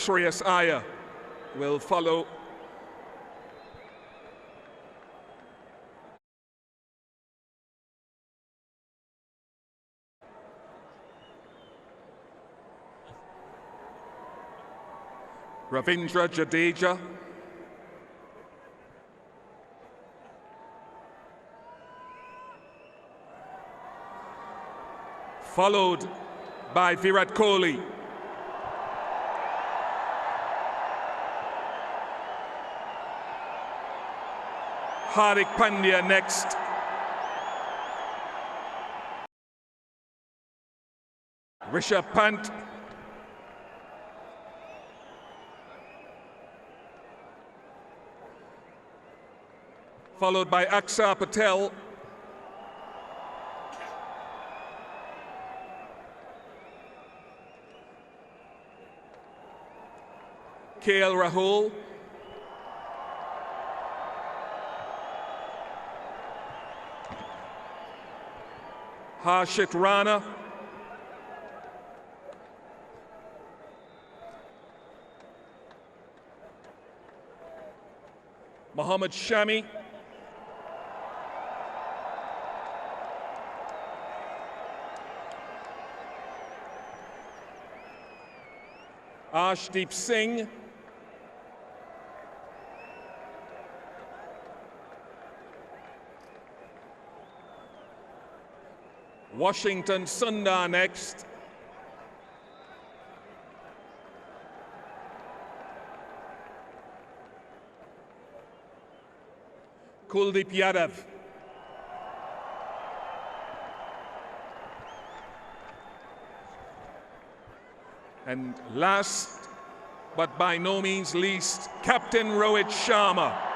Shreyas Iyer will follow. Ravindra Jadeja. Followed by Virat Kohli. Hardik Pandya next. Rishabh Pant. Followed by Akshar Patel. KL Rahul. Harshit Rana. Mohammad Shami. Arshdeep Singh. Washington Sundar next. Kuldeep Yadav. And last, but by no means least, Captain Rohit Sharma.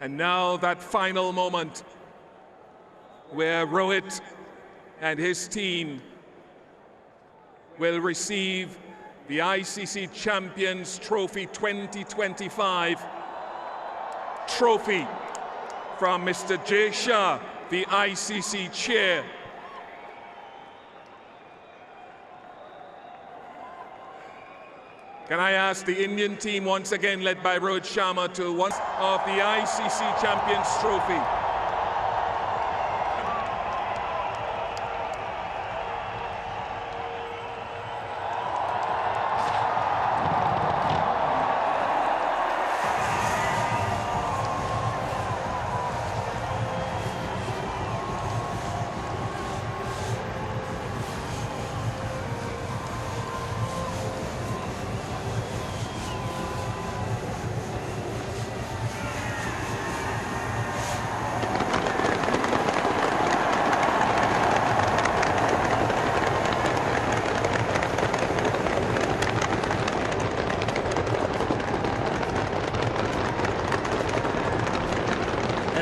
And now that final moment where Rohit and his team will receive the ICC Champions Trophy 2025 trophy from Mr. Jay Shah, the ICC chair. Can I ask the Indian team, once again led by Rohit Sharma, to one of the ICC Champions Trophy?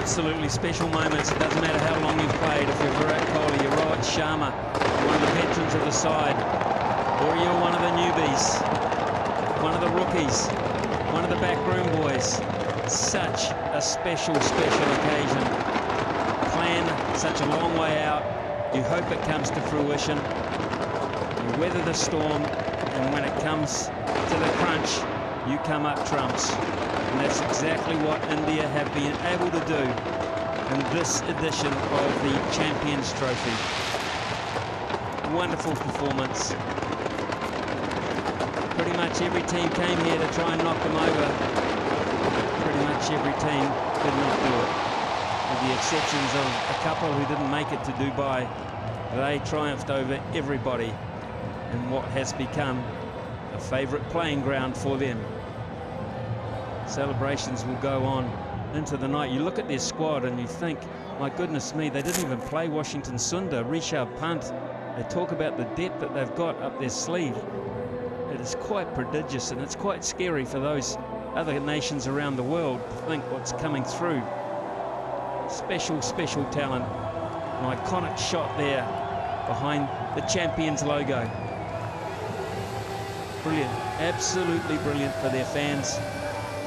Absolutely special moments. It doesn't matter how long you've played. If you're Virat Kohli, you're Rohit Sharma, one of the veterans of the side, or you're one of the newbies, one of the rookies, one of the backroom boys. Such a special occasion. Plan such a long way out. You hope it comes to fruition. You weather the storm, and when it comes to the crunch, you come up trumps. And that's exactly what India have been able to do in this edition of the Champions Trophy. Wonderful performance. Pretty much every team came here to try and knock them over. Pretty much every team did not do it. With the exceptions of a couple who didn't make it to Dubai, they triumphed over everybody in what has become a favourite playing ground for them. Celebrations will go on into the night. You look at their squad and you think, my goodness me, they didn't even play Washington Sundar, Rishabh Pant. They talk about the depth that they've got up their sleeve. It is quite prodigious, and it's quite scary for those other nations around the world think what's coming through. Special, special talent. An iconic shot there behind the Champions logo. Brilliant, absolutely brilliant for their fans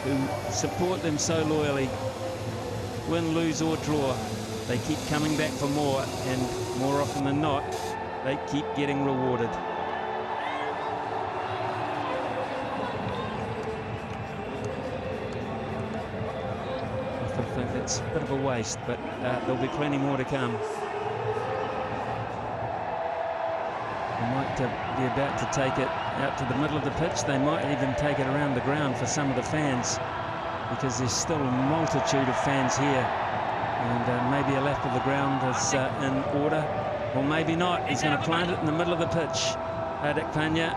who support them so loyally. Win, lose or draw, they keep coming back for more, and more often than not, they keep getting rewarded. I think that's a bit of a waste, but there'll be plenty more to come. They might be about to take it out to the middle of the pitch. They might even take it around the ground for some of the fans, because there's still a multitude of fans here, and maybe a lap of the ground is in order, or maybe not. He's going to plant it in the middle of the pitch, Hardik Pandya,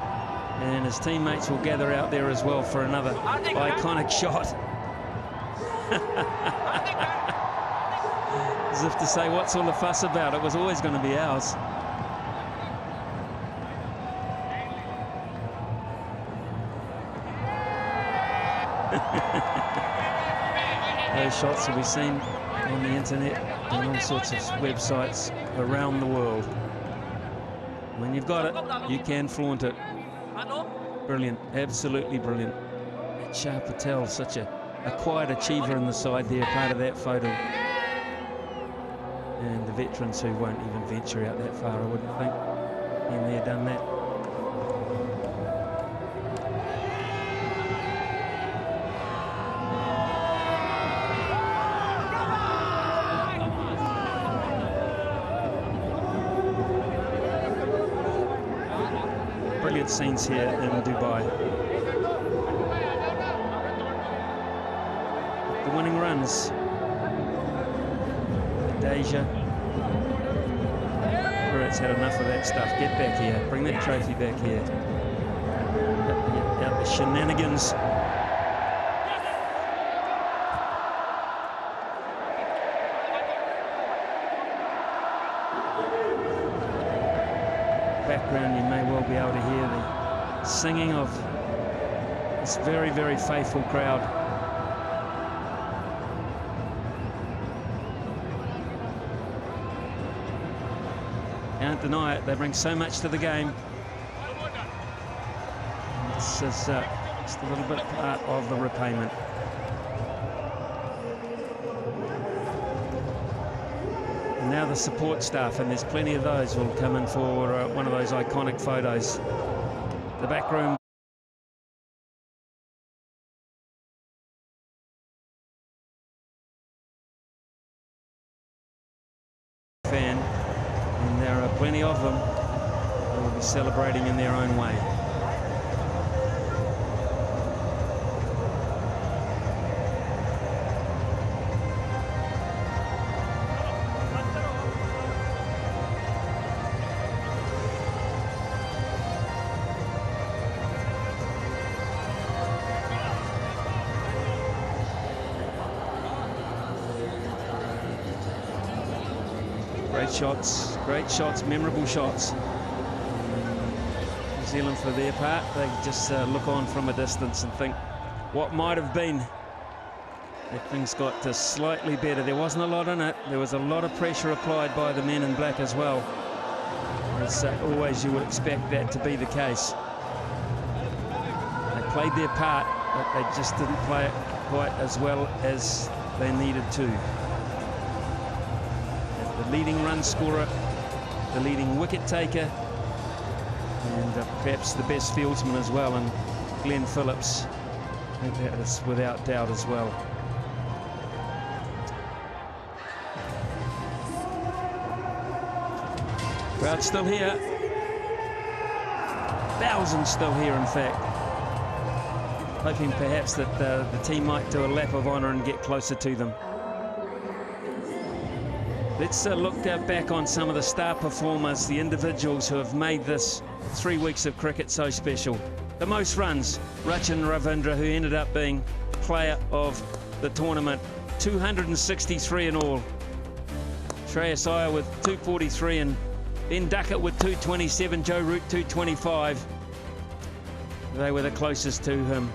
and his teammates will gather out there as well for another iconic shot. As if to say, what's all the fuss about? It was always going to be ours. Those shots will be seen on the internet and all sorts of websites around the world. When you've got it, you can flaunt it. Brilliant, absolutely brilliant. Shah Patel, such a quiet achiever in the side there, part of that photo. And the veterans who won't even venture out that far, I wouldn't think. Been there, done that. Brilliant scenes here in Dubai. The winning runs. Deja. It's had enough of that stuff. Get back here. Bring that trophy back here. Out the shenanigans. Background, you may well be able to hear the singing of this very, very faithful crowd. Can't deny it, they bring so much to the game. And this is just a little bit part of the repayment. And now the support staff, and there's plenty of those, will come in for one of those iconic photos. The back room. Fan. And there are plenty of them who will be celebrating in their own way. Great shots, memorable shots. New Zealand, for their part, they just look on from a distance and think what might have been. That things got slightly better. There wasn't a lot in it. There was a lot of pressure applied by the men in black as well. As always, you would expect that to be the case. They played their part, but they just didn't play it quite as well as they needed to. The leading run scorer, the leading wicket taker, and perhaps the best fieldsman as well, and Glenn Phillips. I think that is without doubt as well. Crowd still here. Thousands still here, in fact. Hoping perhaps that the team might do a lap of honour and get closer to them. Let's look back on some of the star performers, the individuals who have made this 3 weeks of cricket so special. The most runs, Rachin Ravindra, who ended up being player of the tournament. 263 in all. Shreyas Iyer with 243 and Ben Duckett with 227, Joe Root 225. They were the closest to him.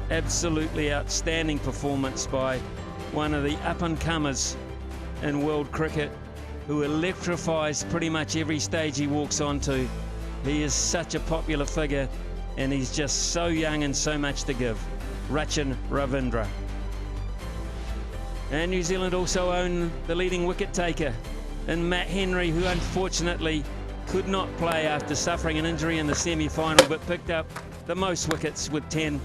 Absolutely outstanding performance by one of the up-and-comers in world cricket, who electrifies pretty much every stage he walks onto. He is such a popular figure, and he's just so young and so much to give. Rachin Ravindra. And New Zealand also own the leading wicket taker in Matt Henry, who unfortunately could not play after suffering an injury in the semi-final, but picked up the most wickets with 10.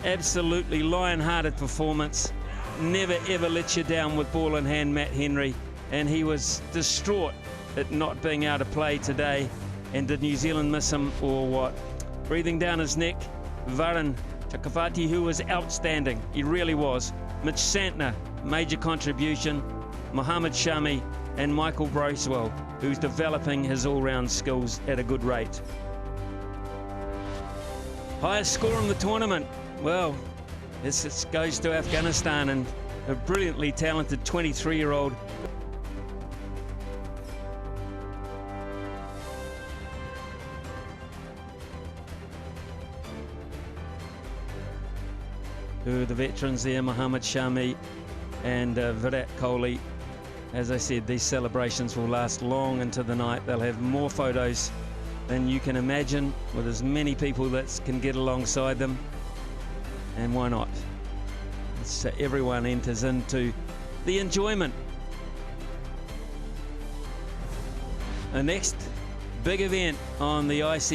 Absolutely lion-hearted performance. Never ever let you down with ball in hand, Matt Henry. And he was distraught at not being able to play today. And did New Zealand miss him or what? Breathing down his neck, Varun Chakravarti, who was outstanding. He really was. Mitch Santner, major contribution. Mohammad Shami and Michael Bracewell, who's developing his all-round skills at a good rate. Highest score in the tournament. Well, this goes to Afghanistan and a brilliantly talented 23-year-old. Who are the veterans there, Mohammad Shami and Virat Kohli. As I said, these celebrations will last long into the night. They'll have more photos than you can imagine, with as many people that can get alongside them. And why not? So everyone enters into the enjoyment. The next big event on the IC